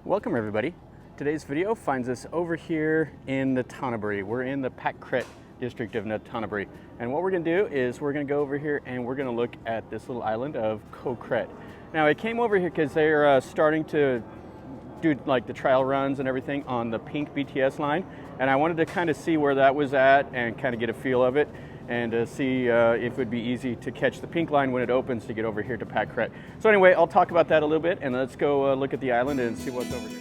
Welcome everybody. Today's video finds us over here in the Nonthaburi. We're in the Koh Kret district of Nonthaburi. And what we're gonna do is we're gonna go over here and we're gonna look at this little island of Koh Kret. Now I came over here because they're starting to do like the trial runs and everything on the pink BTS line. And I wanted to kind of see where that was at and kind of get a feel of it and see if it would be easy to catch the pink line when it opens to get over here to Koh Kret. So anyway, I'll talk about that a little bit and let's go look at the island and see what's over here.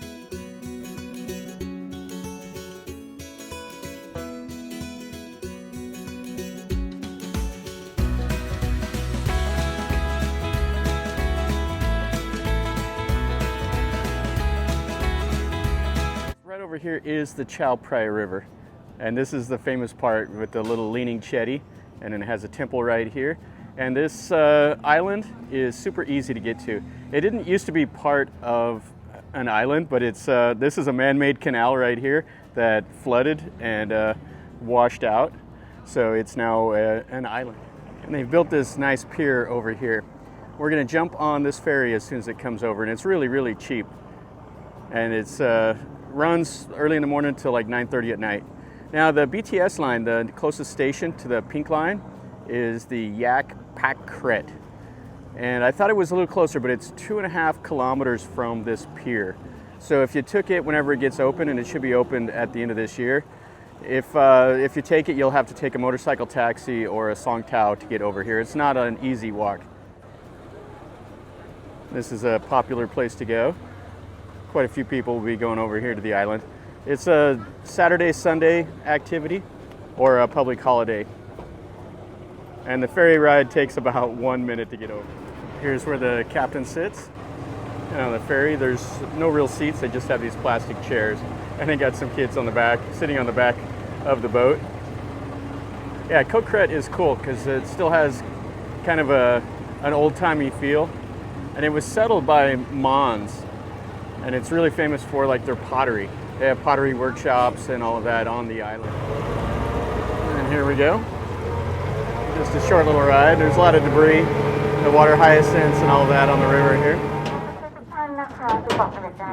Right over here is the Chao Phraya River. And this is the famous part with the little leaning jetty, and then it has a temple right here. And this island is super easy to get to. It didn't used to be part of an island, but it's this is a man-made canal right here that flooded and washed out. So it's now an island. And they've built this nice pier over here. We're gonna jump on this ferry as soon as it comes over, and it's really, really cheap. And it's runs early in the morning till like 9:30 at night. Now the BTS line, the closest station to the pink line, is the Koh Kret. And I thought it was a little closer, but it's 2.5 kilometers from this pier. So if you took it whenever it gets open, and it should be opened at the end of this year, if you take it, you'll have to take a motorcycle taxi or a song tao to get over here. It's not an easy walk. This is a popular place to go. Quite a few people will be going over here to the island. It's a Saturday, Sunday activity or a public holiday. And the ferry ride takes about 1 minute to get over. Here's where the captain sits. And on the ferry, there's no real seats. They just have these plastic chairs. And they got some kids on the back, sitting on the back of the boat. Yeah, Koh Kret is cool because it still has kind of an old-timey feel. And it was settled by Mons. And it's really famous for like their pottery. They have pottery workshops and all of that on the island. And here we go. Just a short little ride. There's a lot of debris, the water hyacinths and all of that on the river here.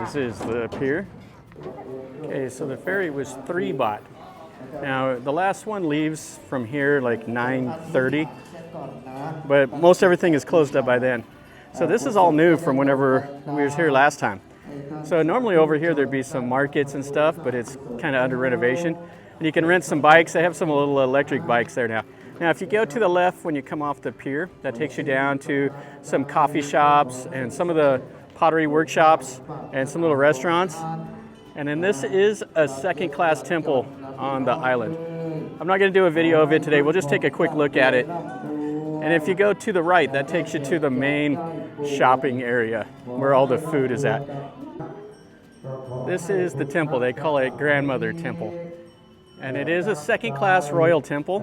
This is the pier. Okay, so the ferry was 3 baht. Now the last one leaves from here like 9:30, but most everything is closed up by then. So this is all new from whenever we was here last time. So normally over here there'd be some markets and stuff, but it's kind of under renovation. And you can rent some bikes. They have some little electric bikes there now. Now if you go to the left when you come off the pier, that takes you down to some coffee shops and some of the pottery workshops and some little restaurants. And then this is a second-class temple on the island. I'm not going to do a video of it today. We'll just take a quick look at it. And if you go to the right, that takes you to the main shopping area where all the food is at. This is the temple. They call it Grandmother Temple. And it is a second-class royal temple.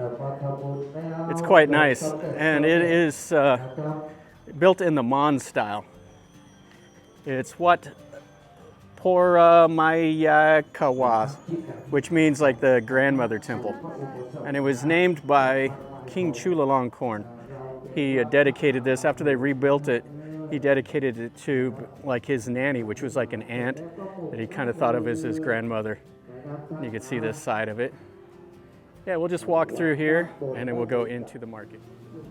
It's quite nice. And it is built in the Mon style. It's what Poramayakawas, which means like the grandmother temple. And it was named by King Chulalongkorn. He dedicated this, after they rebuilt it, he dedicated it to like his nanny, which was like an aunt that he kind of thought of as his grandmother. And you can see this side of it. Yeah, we'll just walk through here and then we'll go into the market.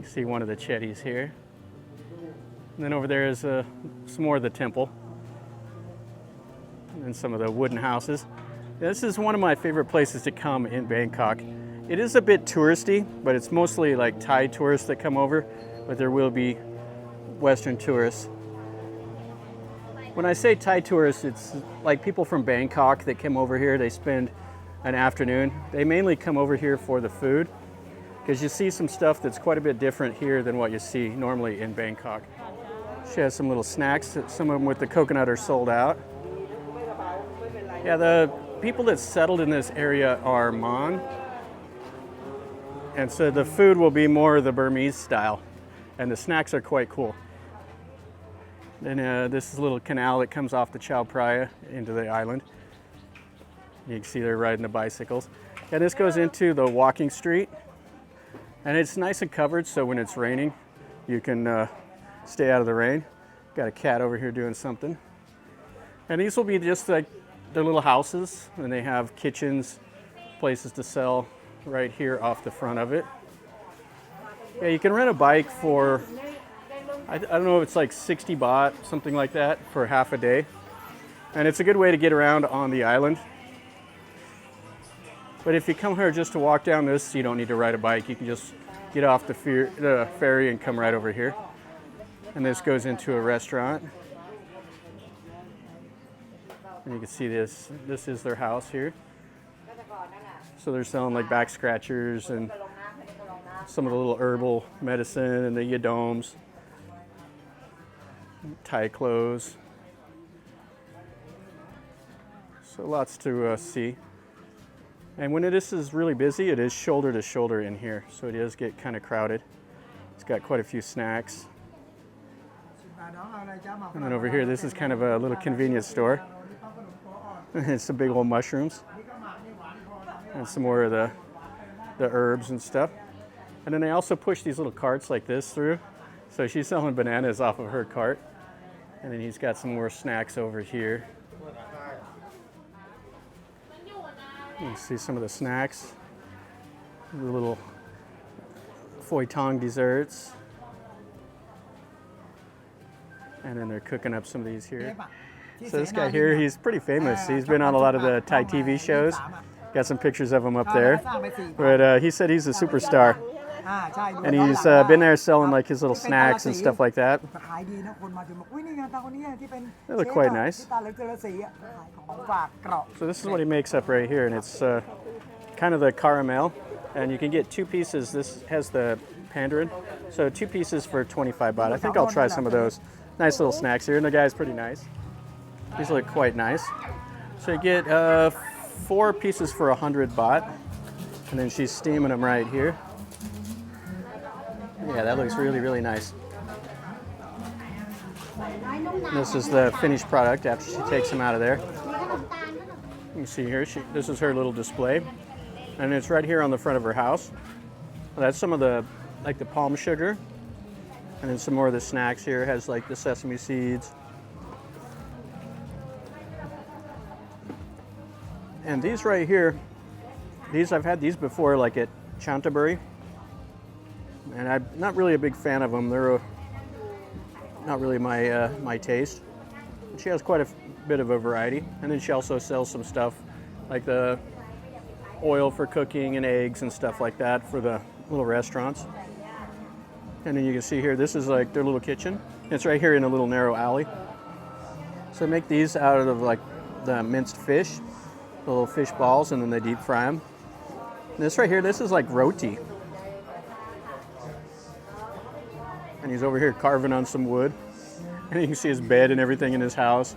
You see one of the chetties here. And then over there is some more of the temple. And some of the wooden houses. This is one of my favorite places to come in Bangkok. It is a bit touristy, but it's mostly like Thai tourists that come over, but there will be Western tourists. When I say Thai tourists, it's like people from Bangkok that come over here. They spend an afternoon. They mainly come over here for the food because you see some stuff that's quite a bit different here than what you see normally in Bangkok. She has some little snacks. Some of them with the coconut are sold out. Yeah, the people that settled in this area are Mon. And so the food will be more the Burmese style. And the snacks are quite cool. Then this is a little canal that comes off the Chao Praya into the island. You can see they're riding the bicycles. And this goes into the walking street. And it's nice and covered, so when it's raining, you can stay out of the rain. Got a cat over here doing something. And these will be just like their little houses, and they have kitchens, places to sell right here off the front of it. Yeah, you can rent a bike for, I don't know if it's like 60 baht, something like that, for half a day. And it's a good way to get around on the island. But if you come here just to walk down this, you don't need to ride a bike. You can just get off the ferry and come right over here. And this goes into a restaurant. And you can see this. This is their house here. So they're selling like back scratchers and some of the little herbal medicine and the yadomes, Thai clothes. So lots to see. And when this is really busy, it is shoulder to shoulder in here. So it does get kind of crowded. It's got quite a few snacks. And then over here, this is kind of a little convenience store. It's some big old mushrooms. And some more of the herbs and stuff. And then they also push these little carts like this through. So she's selling bananas off of her cart. And then he's got some more snacks over here. You can see some of the snacks. The little phoi tong desserts. And then they're cooking up some of these here. So this guy here, he's pretty famous. He's been on a lot of the Thai TV shows. Got some pictures of him up there. But he said he's a superstar. And he's been there selling like his little snacks and stuff like that. They look quite nice. So this is what he makes up right here, and it's kind of the caramel. And you can get 2 pieces. This has the pandarin. So 2 pieces for 25 baht. I think I'll try some of those. Nice little snacks here, and the guy's pretty nice. These look quite nice. So you get 4 pieces for 100 baht. And then she's steaming them right here. Yeah, that looks really, really nice. This is the finished product after she takes them out of there. You can see here, this is her little display. And it's right here on the front of her house. That's some of the, like the palm sugar. And then some more of the snacks here. It has like the sesame seeds. And these right here, I've had these before, like at Nonthaburi. And I'm not really a big fan of them. They're not really my taste. But she has quite a bit of a variety. And then she also sells some stuff like the oil for cooking and eggs and stuff like that for the little restaurants. And then you can see here, this is like their little kitchen. It's right here in a little narrow alley. So they make these out of like the minced fish, the little fish balls, and then they deep fry them. And this right here, this is like roti. And he's over here carving on some wood. And you can see his bed and everything in his house.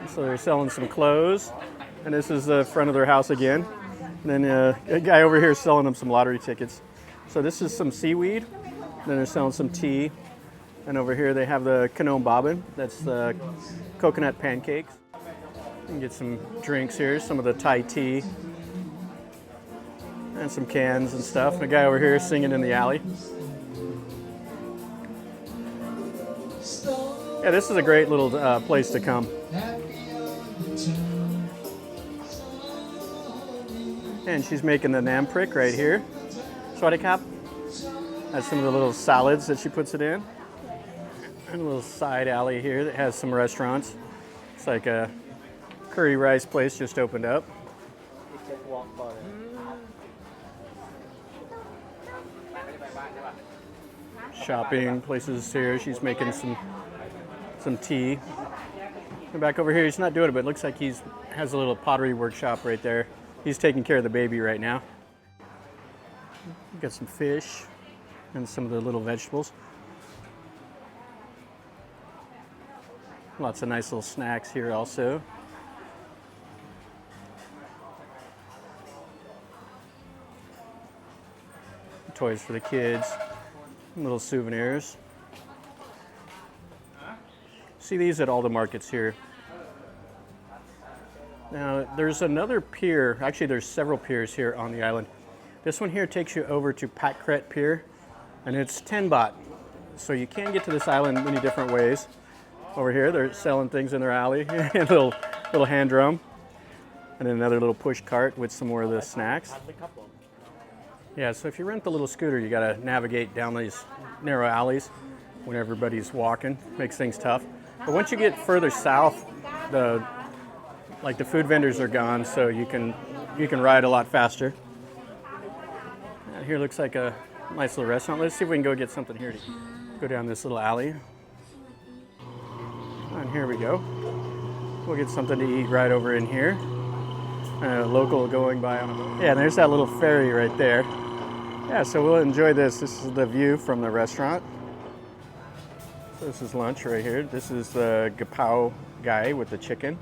So they're selling some clothes. And this is the front of their house again. And then a guy over here is selling them some lottery tickets. So this is some seaweed. Then they're selling some tea. And over here they have the kanom bobbin. That's the coconut pancakes. You can get some drinks here, some of the Thai tea. And some cans and stuff. And a guy over here singing in the alley. Yeah, this is a great little place to come. And she's making the nam prick right here. Swadikap. That's some of the little salads that she puts it in. And a little side alley here that has some restaurants. It's like a curry rice place just opened up. Shopping places here. She's making some tea. And back over here, he's not doing it, but it looks like he has a little pottery workshop right there. He's taking care of the baby right now. Got some fish and some of the little vegetables. Lots of nice little snacks here also. Toys for the kids, little souvenirs. See these at all the markets here. Now there's another pier, actually there's several piers here on the island. This one here takes you over to Koh Kret pier, and it's 10 baht. So you can get to this island many different ways. Over here, they're selling things in their alley. A little hand drum. And then another little push cart with some more of the snacks. Yeah, so if you rent the little scooter, you gotta navigate down these narrow alleys when everybody's walking. Makes things tough. But once you get further south, the food vendors are gone, so you can ride a lot faster. Here looks like a nice little restaurant. Let's see if we can go get something here to go down this little alley. And here we go. We'll get something to eat right over in here. A local going by on a boat. Yeah, and there's that little ferry right there. Yeah, so we'll enjoy this. This is the view from the restaurant. So this is lunch right here. This is the gapao gai with the chicken.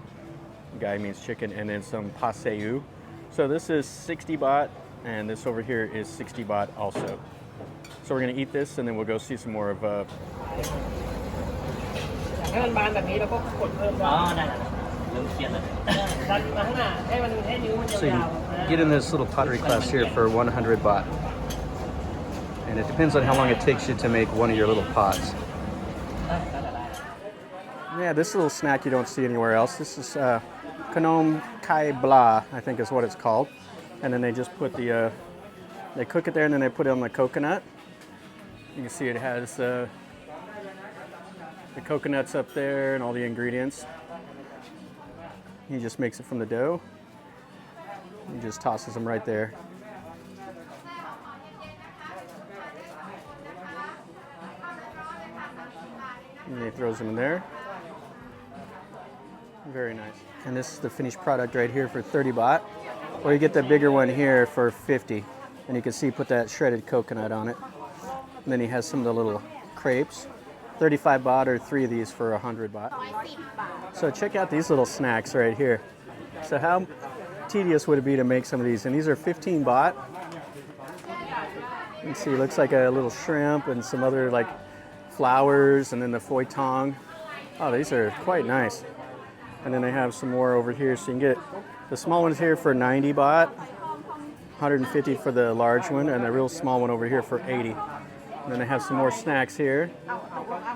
Gai means chicken, and then some paseu. So this is 60 baht, and this over here is 60 baht also. So we're gonna eat this, and then we'll go see some more of. So you get in this little pottery class here for 100 baht. And it depends on how long it takes you to make one of your little pots. Yeah, this little snack you don't see anywhere else. This is Konom Kai Bla, I think is what it's called. And then they just put the, they cook it there and then they put it on the coconut. You can see it has the coconuts up there and all the ingredients. He just makes it from the dough. He just tosses them right there. And he throws them in there. Very nice. And this is the finished product right here for 30 baht. Or you get the bigger one here for 50. And you can see put that shredded coconut on it. And then he has some of the little crepes. 35 baht or 3 of these for 100 baht. So check out these little snacks right here. So how tedious would it be to make some of these? And these are 15 baht. You can see it looks like a little shrimp and some other like flowers and then the foie tong. Oh, these are quite nice. And then they have some more over here. So you can get the small ones here for 90 baht, 150 for the large one, and the real small one over here for 80. And then they have some more snacks here.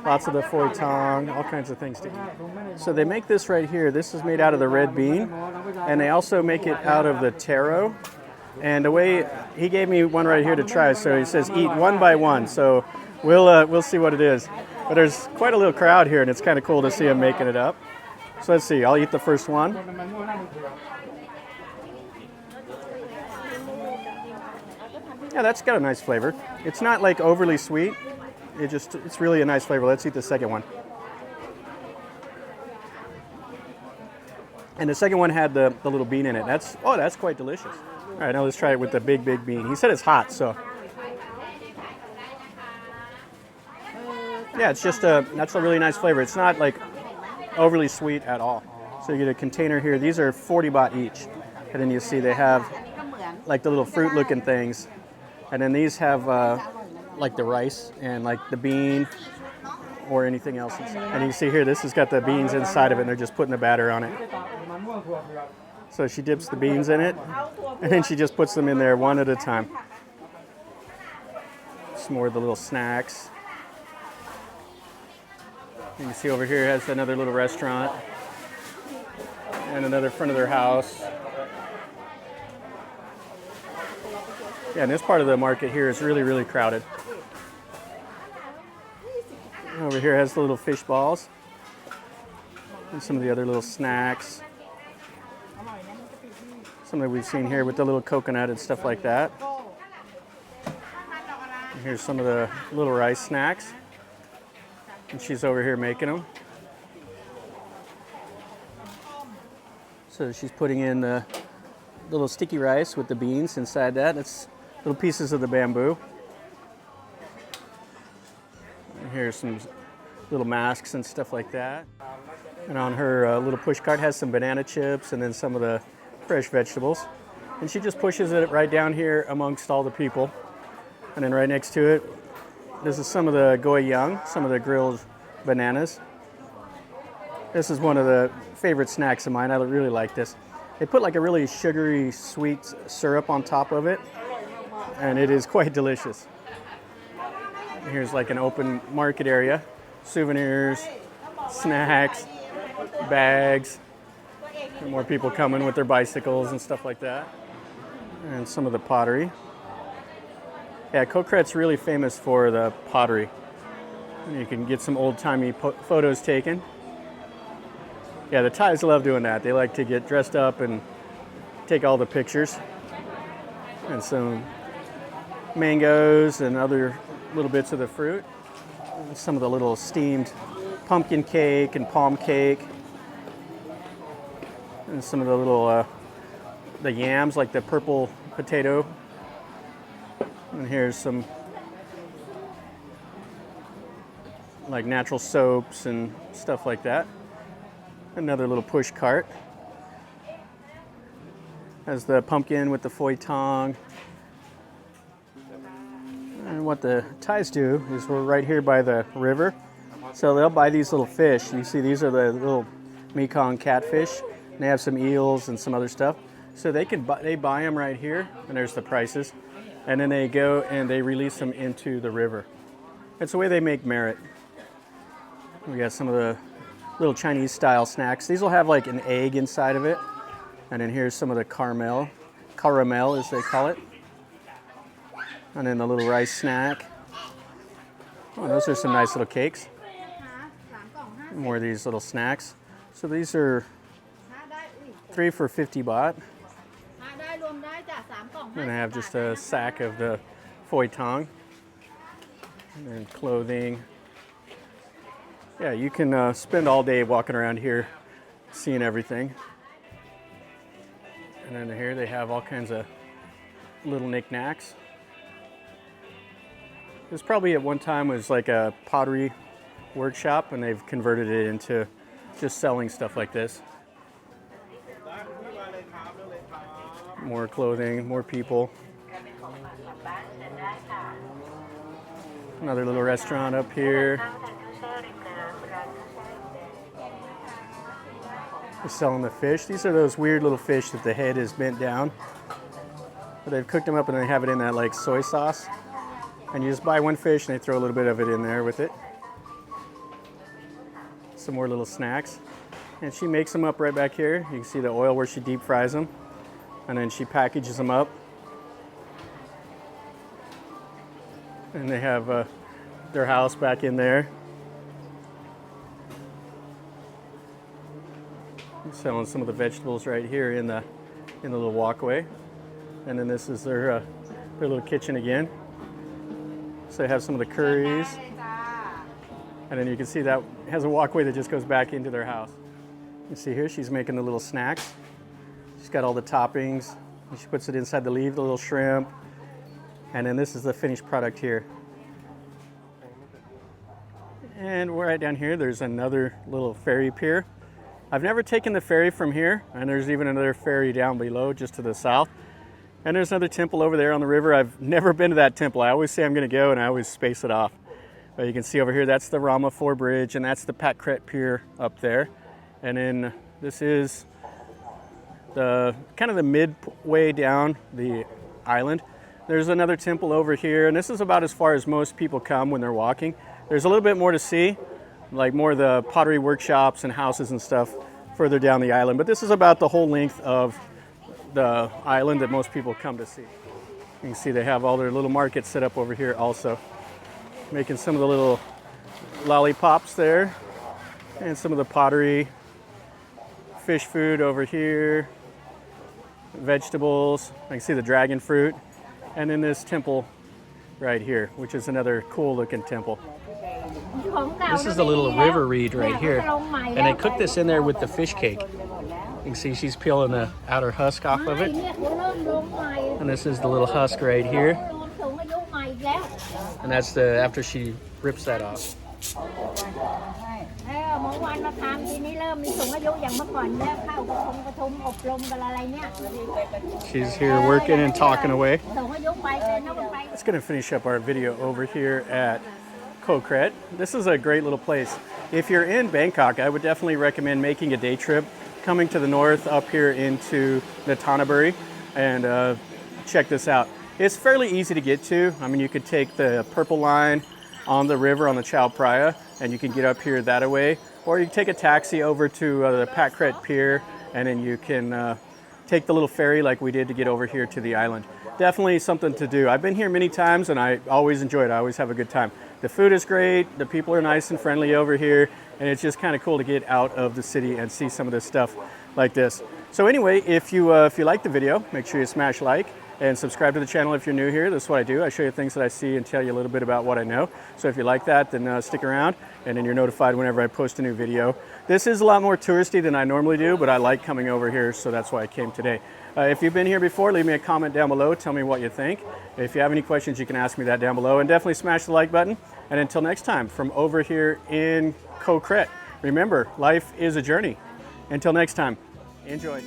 Lots of the foie tong, all kinds of things to eat. So they make this right here. This is made out of the red bean. And they also make it out of the taro. And the way, he gave me one right here to try. So he says eat one by one. So we'll see what it is. But there's quite a little crowd here and it's kind of cool to see him making it up. So let's see, I'll eat the first one. Yeah, that's got a nice flavor. It's not like overly sweet. It's really a nice flavor. Let's eat the second one. And the second one had the little bean in it. That's quite delicious. All right, now let's try it with the big bean. He said it's hot, so. Yeah, it's just that's a really nice flavor. It's not like overly sweet at all. So you get a container here. These are 40 baht each. And then you see they have like the little fruit looking things. And then these have like the rice and like the bean or anything else. And you can see here, this has got the beans inside of it and they're just putting the batter on it. So she dips the beans in it and then she just puts them in there one at a time. Some more of the little snacks. You can see over here has another little restaurant and another front of their house. Yeah, and this part of the market here is really, really crowded. Over here has the little fish balls and some of the other little snacks. Something we've seen here with the little coconut and stuff like that. And here's some of the little rice snacks. And she's over here making them. So she's putting in the little sticky rice with the beans inside that. That's little pieces of the bamboo. And here's some little masks and stuff like that. And on her little push cart has some banana chips and then some of the fresh vegetables. And she just pushes it right down here amongst all the people. And then right next to it, this is some of the goyang, some of the grilled bananas. This is one of the favorite snacks of mine. I really like this. They put like a really sugary, sweet syrup on top of it, and it is quite delicious. Here's like an open market area, souvenirs, snacks, bags, and more people coming with their bicycles and stuff like that. And some of the pottery. Yeah, Koh Kret's really famous for the pottery. And you can get some old-timey photos taken. Yeah, the Thais love doing that. They like to get dressed up and take all the pictures. And some mangoes and other little bits of the fruit. And some of the little steamed pumpkin cake and palm cake. And some of the little the yams, like the purple potato. And here's some like natural soaps and stuff like that. Another little push cart. Has the pumpkin with the foie tong. And what the Thais do is we're right here by the river. So they'll buy these little fish. You see these are the little Mekong catfish. And they have some eels and some other stuff. So they buy them right here, and there's the prices. And then they go and they release them into the river. It's the way they make merit. We got some of the little Chinese style snacks. These will have like an egg inside of it. And then here's some of the caramel as they call it. And then the little rice snack. Oh, those are some nice little cakes. More of these little snacks. So these are 3 for 50 baht. And I have just a sack of the foie tong. And then clothing. Yeah, you can spend all day walking around here seeing everything. And then here they have all kinds of little knickknacks. This probably at one time was like a pottery workshop, and they've converted it into just selling stuff like this. More clothing, more people. Another little restaurant up here. They're selling the fish. These are those weird little fish that the head is bent down. But they've cooked them up and they have it in that like soy sauce. And you just buy one fish and they throw a little bit of it in there with it. Some more little snacks. And she makes them up right back here. You can see the oil where she deep fries them. And then she packages them up. And they have their house back in there. Selling some of the vegetables right here in the little walkway. And then this is their little kitchen again. So they have some of the curries. And then you can see that has a walkway that just goes back into their house. You see here, she's making the little snacks. She's got all the toppings. She puts it inside the leaf, the little shrimp. And then this is the finished product here. And right down here, there's another little ferry pier. I've never taken the ferry from here, and there's even another ferry down below, just to the south. And there's another temple over there on the river. I've never been to that temple. I always say I'm going to go, and I always space it off. But you can see over here, that's the Rama 4 Bridge, and that's the Koh Kret Pier up there. And then this is the kind of the midway down the island. There's another temple over here, and this is about as far as most people come when they're walking. There's a little bit more to see, like more of the pottery workshops and houses and stuff further down the island. But this is about the whole length of the island that most people come to see. You can see they have all their little markets set up over here also. Making some of the little lollipops there. And some of the pottery. Fish food over here. Vegetables. I can see the dragon fruit. And then this temple right here, which is another cool looking temple. This is the little river reed right here. And they cook this in there with the fish cake. You can see she's peeling the outer husk off of it. And this is the little husk right here. And that's after she rips that off. She's here working and talking away. Let's going to finish up our video over here at Koh Kret. This is a great little place. If you're in Bangkok, I would definitely recommend making a day trip, coming to the north up here into Nonthaburi, and check this out. It's fairly easy to get to. I mean, you could take the purple line on the river on the Chao Praya, and you can get up here that way. or you can take a taxi over to the Koh Kret pier, and then you can take the little ferry like we did to get over here to the island. Definitely something to do. I've been here many times and I always enjoy it. I always have a good time. The food is great, the people are nice and friendly over here, and it's just kind of cool to get out of the city and see some of this stuff like this. So anyway, if you like the video, make sure you smash like and subscribe to the channel if you're new here. This is what I do. I show you things that I see and tell you a little bit about what I know. So if you like that, then stick around, and then you're notified whenever I post a new video. This is a lot more touristy than I normally do, but I like coming over here, so that's why I came today. If you've been here before, leave me a comment down below. Tell me what you think. If you have any questions, you can ask me that down below. And definitely smash the like button. And until next time, from over here in Koh Kret, remember, life is a journey. Until next time, enjoy.